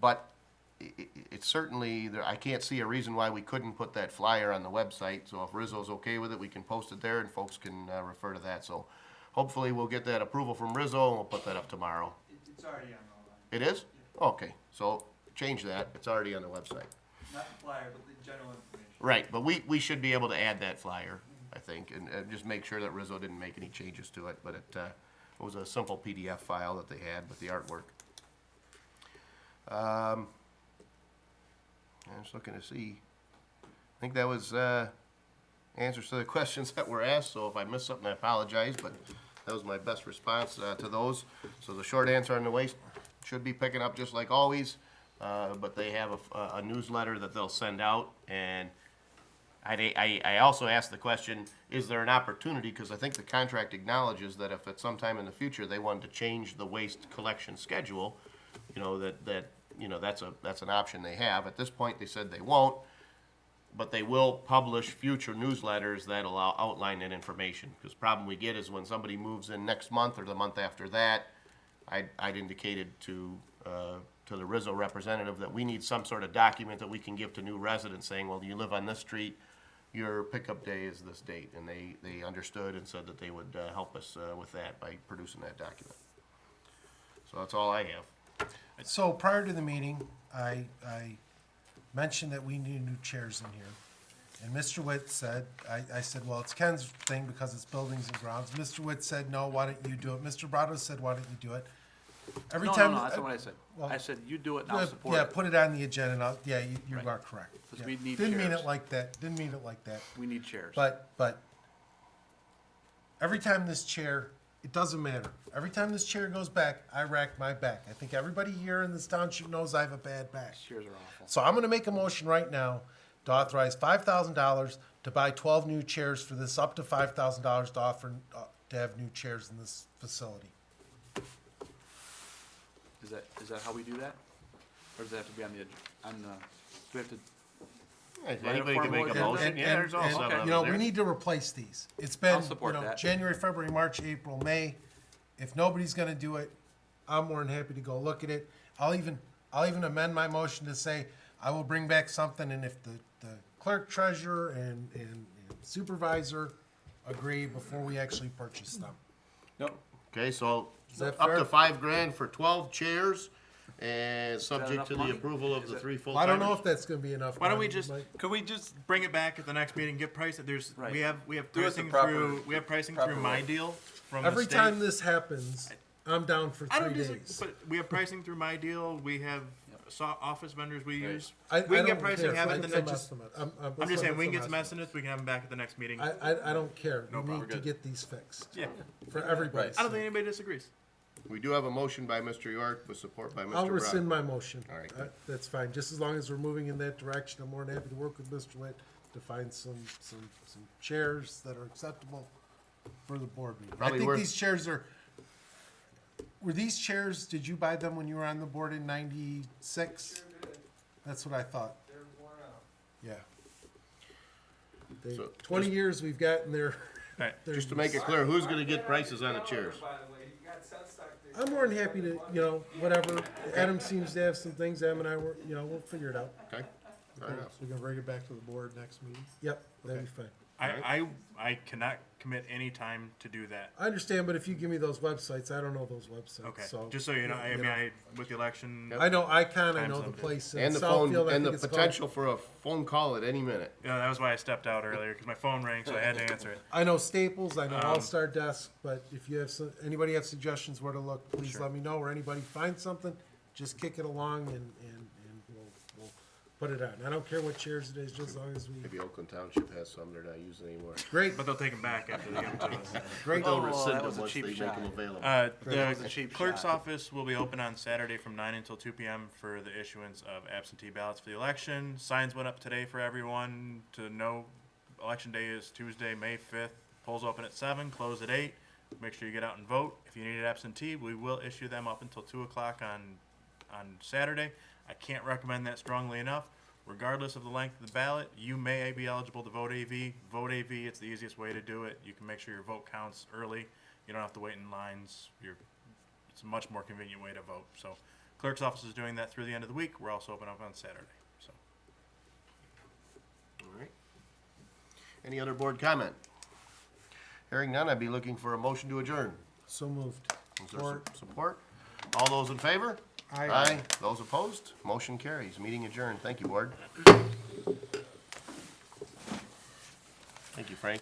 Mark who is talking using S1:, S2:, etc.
S1: but it's certainly, I can't see a reason why we couldn't put that flyer on the website. So if Rizzo's okay with it, we can post it there and folks can refer to that. So hopefully we'll get that approval from Rizzo and we'll put that up tomorrow.
S2: It's already on the
S1: It is? Okay, so change that. It's already on the website.
S2: not the flyer, but the general information.
S1: Right, but we should be able to add that flyer, I think, and just make sure that Rizzo didn't make any changes to it. But it was a simple PDF file that they had with the artwork. I'm just looking to see. I think that was answers to the questions that were asked, so if I missed something, I apologize, but that was my best response to those. So the short answer on the waste should be picking up just like always, but they have a newsletter that they'll send out, and I also asked the question, is there an opportunity, because I think the contract acknowledges that if at some time in the future they wanted to change the waste collection schedule, you know, that's an option they have. At this point, they said they won't, but they will publish future newsletters that'll outline that information. Because the problem we get is when somebody moves in next month or the month after that, I'd indicated to the Rizzo representative that we need some sort of document that we can give to new residents saying, well, you live on this street, your pickup day is this date. And they understood and said that they would help us with that by producing that document. So that's all I have.
S3: So prior to the meeting, I mentioned that we need new chairs in here. And Mr. Witt said, I said, well, it's Ken's thing because it's buildings and grounds. Mr. Witt said, no, why don't you do it? Mr. Brado said, why don't you do it? Every
S4: No,
S3: time.
S4: no, that's not what I said.
S3: well,
S4: I said, you do it and I'll support
S3: Yeah,
S4: it.
S3: put it on the agenda, and yeah, you
S4: Right.
S3: are correct.
S4: 'Cause
S3: Yeah.
S4: we need
S3: Didn't mean
S4: chairs.
S3: it like that, didn't mean it like that.
S4: We need chairs.
S3: But every time this chair, it doesn't matter. Every time this chair goes back, I rack my back. I think everybody here in this township knows I have a bad back.
S4: Chairs are awful.
S3: So I'm gonna make a motion right now to authorize $5,000 to buy 12 new chairs for this, up to $5,000 to offer, to have new chairs in this facility.
S4: Is that how we do that? Or does that have to be on the, do we have to,
S1: Anybody can make a
S4: formal
S1: motion.
S4: agenda?
S1: Yeah, there's also
S4: Okay.
S3: You know, we need to replace these. It's been,
S4: I'll support that.
S3: January, February, March, April, May. If nobody's gonna do it, I'm more than happy to go look at it. I'll even amend my motion to say, I will bring back something, and if the clerk, treasurer, and supervisor agree before we actually purchase them.
S1: Okay, so
S3: that
S1: up
S3: fair?
S1: to $5,000 for 12 chairs, and subject
S4: enough
S1: to the
S4: money?
S1: approval of
S4: Is
S1: the
S4: it-
S1: 3
S3: Well, I don't know
S1: full-timers.
S3: if that's gonna be enough.
S5: Why don't we
S3: money,
S5: just,
S3: Mike.
S5: could we just bring it back at the next meeting, get price,
S4: Right.
S5: we have
S6: Do it the
S5: pricing
S6: proper-
S5: through, we have pricing
S6: proper
S5: through
S6: way.
S5: My Deal from the
S3: Every
S5: state.
S3: time this happens, I'm down for
S5: I
S3: 3
S5: don't disagree,
S3: days.
S5: but we have pricing through My Deal, we have office vendors we use.
S3: I
S5: We can
S3: don't
S5: get pricing,
S3: care.
S5: have it
S3: Let's
S5: the
S3: get
S5: next,
S3: some estimate.
S5: I'm just saying, we can get some
S3: estimate.
S5: estimates, we can have them back at the next meeting.
S3: I don't care.
S5: No
S3: We
S5: problem.
S3: need to
S5: Good.
S3: get these fixed
S5: Yeah,
S3: for everybody.
S6: Right.
S5: I don't think anybody disagrees.
S1: We do have a motion by Mr. York with support by Mr.
S3: I'll
S1: Brown.
S3: rescind my motion.
S1: All right.
S3: That's fine. Just as long as we're moving in that direction, I'm more than happy to work with Mr. Witt to find some chairs that are acceptable for the board meeting.
S1: Probably
S3: I think
S1: worth-
S3: these chairs were these chairs, did you buy them when you were on the board in 96? That's what I thought.
S2: They're worn out.
S3: Yeah.
S1: So,
S3: 20
S1: just-
S3: years we've gotten there.
S5: Right.
S1: Just to make it clear, who's gonna get prices on the chairs?
S2: By the way, you got Sunstock there.
S3: I'm more than happy to, whatever. Adam seems to have some things, Adam and I were, we'll figure it out.
S1: Okay, fair enough.
S7: So we can bring it back to the board next meeting?
S3: Yep, that'd be fine.
S5: I cannot commit any time to do that.
S3: I understand, but if you give me those websites, I don't know those websites,
S5: Okay,
S3: so.
S5: just so you know, I mean, with the election,
S3: I know Icon, I
S5: Time's
S3: know the
S5: limited.
S3: place in
S1: And the phone,
S3: Southfield, I
S1: and
S3: think
S1: the
S3: it's called.
S1: potential for a phone call at any minute.
S5: yeah, that was why I stepped out earlier, because my phone rang, so I had to answer it.
S3: I know Staples, I know All-Star Desk, but if you have anybody have suggestions where to look, please
S5: Sure.
S3: let me know, or anybody find something, just kick it along and we'll put it on. I don't care what chairs it is, just as long as we,
S1: Maybe Oakland Township has some they're not using anymore.
S3: great,
S5: But they'll take them back after they give them to us.
S3: great.
S1: They'll
S4: Oh,
S1: rescind
S4: that
S1: them
S4: was a
S1: once they
S4: cheap
S1: make
S4: shot.
S1: them available.
S4: That was a
S5: The
S4: cheap
S5: clerk's
S4: shot.
S5: office will be open on Saturday from 9 until 2 p.m. for the issuance of absentee ballots for the election. Signs went up today for everyone to know election day is Tuesday, May 5th. Polls open at 7, close at 8. Make sure you get out and vote. If you need an absentee, we will issue them up until 2 o'clock on Saturday. I can't recommend that strongly enough. Regardless of the length of the ballot, you may be eligible to vote AV. Vote AV, it's the easiest way to do it. You can make sure your vote counts early. You don't have to wait in lines. It's a much more convenient way to vote. So Clerk's office is doing that through the end of the week. We're also open up on Saturday, so.
S1: All right. Any other board comment? Hearing none, I'd be looking for a motion to adjourn.
S3: So moved.
S1: Is there support? All those in favor?
S3: Aye.
S1: Those opposed? Motion carries. Meeting adjourned. Thank you, Ward. Thank you, Frank.